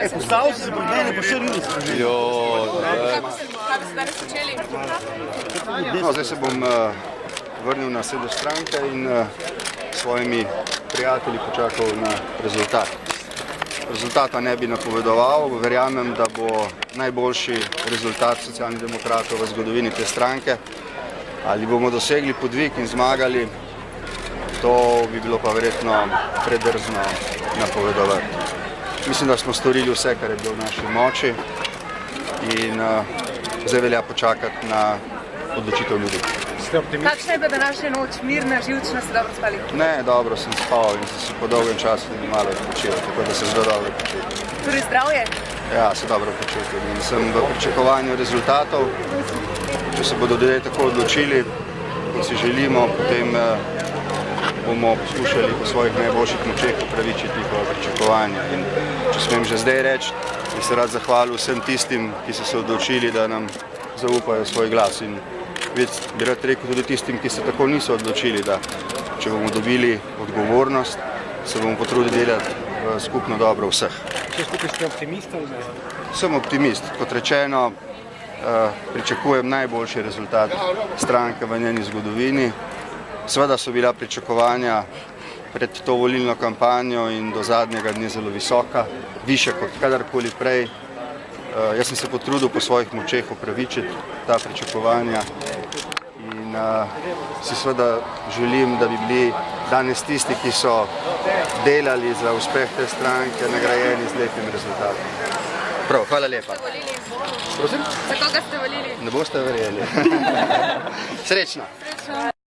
Postavil si se pred mene, pa še ni se. Kaj bi se danes počeli? No, zdaj se bom vrnil na sedež stranke in s svojimi prijatelji počakal na rezultat. Rezultata ne bi napovedoval, verjamem, da bo najboljši rezultat Socialnih demokratov v zgodovini te stranke. Ali bomo dosegli podvig in zmagali, to bi bilo pa verjetno predrzno napovedovati. Mislim, da smo storili vse, kar je bilo v naši moči in zdaj velja počakati na odločitev ljudi. Kakšna je bila današnja noč? Mirna, živčna, ste dobro spali? Ne, dobro sem spal in sem se po dolgem času malo odpočil, tako da se zelo dobro počutim. Torej zdravje? Ja, se dobro počutim in sem v pričakovanju rezultatov. Če se bodo ljudje tako odločili, kot si želimo, potem bomo poskušali po svojih najboljših močeh upravičiti njihova pričakovanja. In če smem že zdaj reči, bi se rad zahvalil vsem tistim, ki so se odločili, da nam zaupajo svoj glas. In bi rad rekel tudi tistim, ki se tako niso odločili, da če bomo dobili odgovornost, se bomo potrudili delati v skupno dobro vseh. Če skupaj ste optimist ali ne? Sem optimist. Kot rečeno, pričakujem najboljši rezultat stranke v njeni zgodovini. Seveda so bila pričakovanja pred to volilno kampanjo in do zadnjega dne zelo visoka, višja kot kadarkoli prej. Jaz sem se potrudil po svojih močeh upravičiti ta pričakovanja in si seveda želim, da bi bili danes tisti, ki so delali za uspeh te stranke, nagrajeni z lepim rezultatom. Prav, hvala lepa. Prosim? Za koga ste volili? Ne boste verjeli. Srečno.